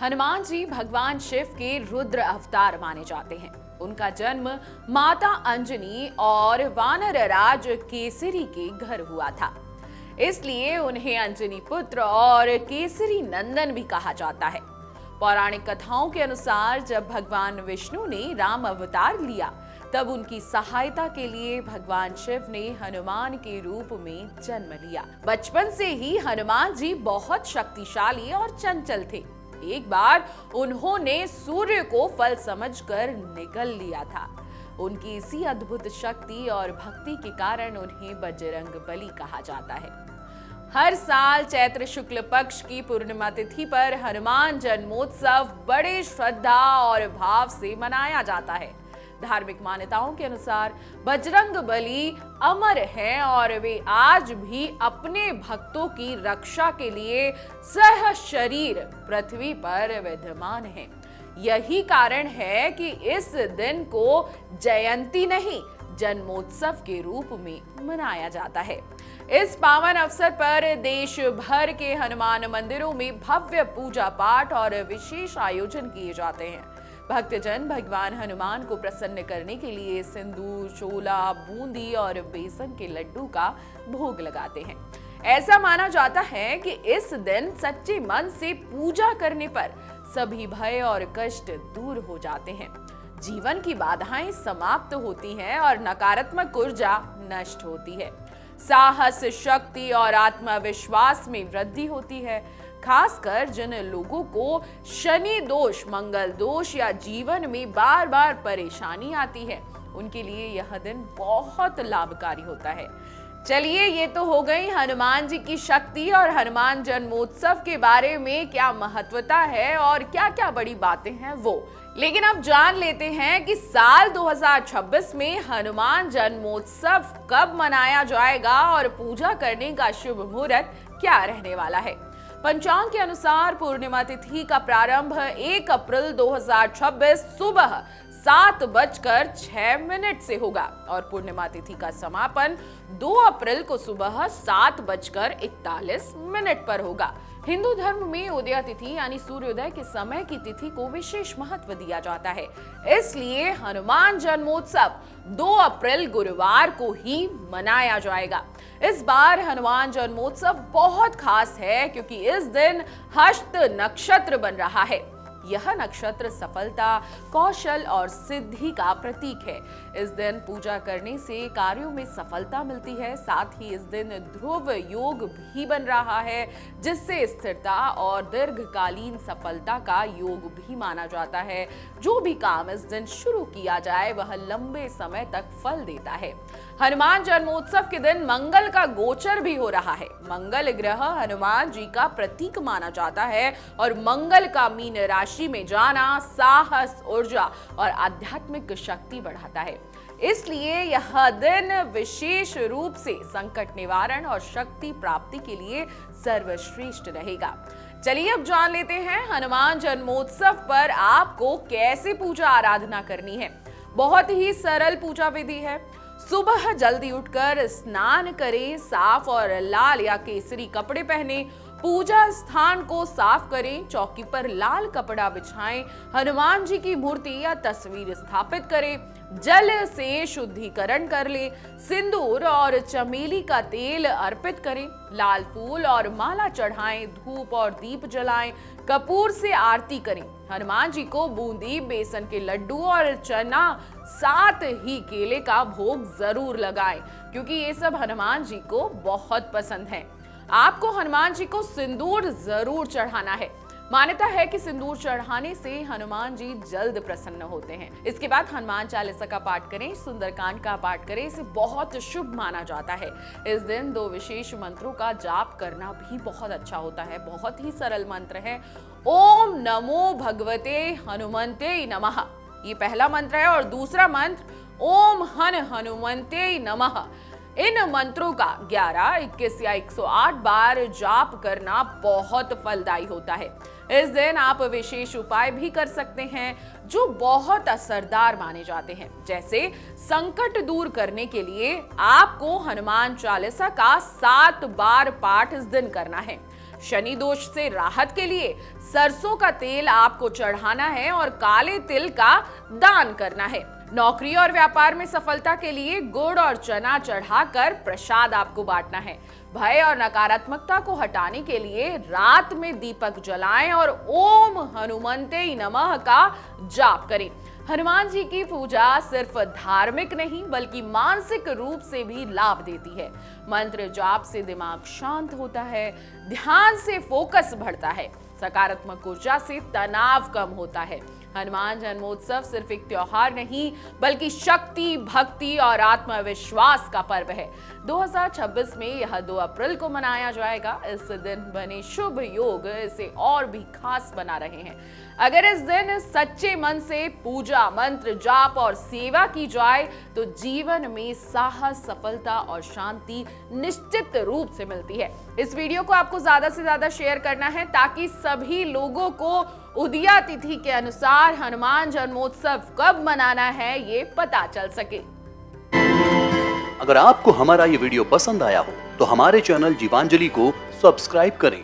हनुमान जी भगवान शिव के रुद्र अवतार माने जाते हैं। उनका जन्म माता अंजनी और वानर राज केसरी के घर हुआ था, इसलिए उन्हें अंजनी पुत्र और केसरी नंदन भी कहा जाता है। पौराणिक कथाओं के अनुसार जब भगवान विष्णु ने राम अवतार लिया, तब उनकी सहायता के लिए भगवान शिव ने हनुमान के रूप में जन्म लिया। बचपन से ही हनुमान जी बहुत शक्तिशाली और चंचल थे। एक बार उन्होंने सूर्य को फल समझकर निगल लिया था। उनकी इसी अद्भुत शक्ति और भक्ति के कारण उन्हें बजरंग बली कहा जाता है। हर साल चैत्र शुक्ल पक्ष की पूर्णिमा तिथि पर हनुमान जन्मोत्सव बड़े श्रद्धा और भाव से मनाया जाता है। धार्मिक मान्यताओं के अनुसार बजरंग बली अमर हैं और वे आज भी अपने भक्तों की रक्षा के लिए सह शरीर पृथ्वी पर विद्यमान हैं। यही कारण है कि इस दिन को जयंती नहीं, जन्मोत्सव के रूप में मनाया जाता है। इस पावन अवसर पर देश भर के हनुमान मंदिरों में भव्य पूजा पाठ और विशेष आयोजन किए जाते हैं। भक्तजन भगवान हनुमान को प्रसन्न करने के लिए सिंदूर, चोला, बूंदी और बेसन के लड्डू का भोग लगाते हैं। ऐसा माना जाता है कि इस दिन सच्चे मन से पूजा करने पर सभी भय और कष्ट दूर हो जाते हैं, जीवन की बाधाएं समाप्त होती हैं और नकारात्मक ऊर्जा नष्ट होती है। साहस, शक्ति और आत्मविश्वास में वृद्धि होती है। खासकर जिन लोगों को शनि दोष, मंगल दोष या जीवन में बार बार परेशानी आती है, उनके लिए यह दिन बहुत लाभकारी होता है। चलिए, ये तो हो गई हनुमान जी की शक्ति और हनुमान जन्मोत्सव के बारे में क्या महत्वता है और क्या क्या बड़ी बातें हैं वो। लेकिन अब जान लेते हैं कि साल 2026 में हनुमान जन्मोत्सव कब मनाया जाएगा और पूजा करने का शुभ मुहूर्त क्या रहने वाला है। पंचांग के अनुसार पूर्णिमा तिथि का प्रारंभ 1 अप्रैल 2026 सुबह 7:06 से होगा और पूर्णिमा तिथि का समापन 2 अप्रैल को सुबह 7:41 पर होगा। हिंदू धर्म में उदय तिथि यानी सूर्योदय के समय की तिथि को विशेष महत्व दिया जाता है, इसलिए हनुमान जन्मोत्सव 2 अप्रैल गुरुवार को ही मनाया जाएगा। इस बार हनुमान जन्मोत्सव बहुत खास है क्योंकि इस दिन हस्त नक्षत्र बन रहा है। यह नक्षत्र सफलता, कौशल और सिद्धि का प्रतीक है। इस दिन पूजा करने से कार्यों में सफलता मिलती है। साथ ही इस दिन ध्रुव योग भी बन रहा है, जिससे स्थिरता और दीर्घकालीन सफलता का योग भी माना जाता है। जो भी काम इस दिन शुरू किया जाए वह लंबे समय तक फल देता है। हनुमान जन्मोत्सव के दिन मंगल का गोचर भी हो रहा है। मंगल ग्रह हनुमान जी का प्रतीक माना जाता है और मंगल का मीन राशि में जाना साहस, ऊर्जा और आध्यात्मिक शक्ति बढ़ाता है। इसलिए यह दिन विशेष रूप से संकट निवारण और शक्ति प्राप्ति के लिए सर्वश्रेष्ठ रहेगा। चलिए अब जान लेते हैं हनुमान जन्मोत्सव पर आपको कैसे पूजा आराधना करनी है। बहुत ही सरल पूजा विधि है। सुबह जल्दी उठकर स्नान करें, साफ और लाल या केसरी कपड़े पहने, पूजा स्थान को साफ करें, चौकी पर लाल कपड़ा बिछाएं, हनुमान जी की मूर्ति या तस्वीर स्थापित करें, जल से शुद्धिकरण कर ले, सिंदूर और चमेली का तेल अर्पित करें, लाल फूल और माला चढ़ाएं, धूप और दीप जलाएं, कपूर से आरती करें। हनुमान जी को बूंदी, बेसन के लड्डू और चना, साथ ही केले का भोग जरूर लगाएं, क्योंकि ये सब हनुमान जी को बहुत पसंद है। आपको हनुमान जी को सिंदूर जरूर चढ़ाना है। मान्यता है कि सिंदूर चढ़ाने से हनुमान जी जल्द प्रसन्न होते हैं। इसके बाद हनुमान चालीसा का पाठ करें, सुंदरकांड का पाठ करें, इसे बहुत शुभ माना जाता है। इस दिन 2 विशेष मंत्रों का जाप करना भी बहुत अच्छा होता है। बहुत ही सरल मंत्र है। ओम नमो भगवते हनुमते नमः, ये पहला मंत्र है, और दूसरा मंत्र ओम हनुमते नमः। इन मंत्रों का 11, 21 या 108 बार जाप करना बहुत फलदायी होता है। इस दिन आप विशेष उपाय भी कर सकते हैं जो बहुत असरदार माने जाते हैं। जैसे संकट दूर करने के लिए आपको हनुमान चालीसा का 7 बार पाठ इस दिन करना है। शनि दोष से राहत के लिए सरसों का तेल आपको चढ़ाना है और काले तिल का दान करना है। नौकरी और व्यापार में सफलता के लिए गुड़ और चना चढ़ाकर प्रसाद आपको बांटना है। भय और नकारात्मकता को हटाने के लिए रात में दीपक जलाएं और ओम हनुमंते नमः का जाप करें। हनुमान जी की पूजा सिर्फ धार्मिक नहीं बल्कि मानसिक रूप से भी लाभ देती है। मंत्र जाप से दिमाग शांत होता है, ध्यान से फोकस बढ़ता है, सकारात्मक ऊर्जा से तनाव कम होता है। हनुमान जन्मोत्सव सिर्फ एक त्योहार नहीं बल्कि शक्ति, भक्ति और आत्मविश्वास का पर्व है। 2026 में यह 2 अप्रैल को मनाया जाएगा। इस दिन बने शुभ योग इसे और भी खास बना रहे हैं। अगर इस दिन सच्चे मन से पूजा, मंत्र जाप और सेवा की जाए तो जीवन में साहस, सफलता और शांति निश्चित रूप से मिलती है। इस वीडियो को आपको ज्यादा से ज्यादा शेयर करना है ताकि सभी लोगों को उदया तिथि के अनुसार हनुमान जन्मोत्सव कब मनाना है ये पता चल सके। अगर आपको हमारा ये वीडियो पसंद आया हो तो हमारे चैनल जीवांजलि को सब्सक्राइब करें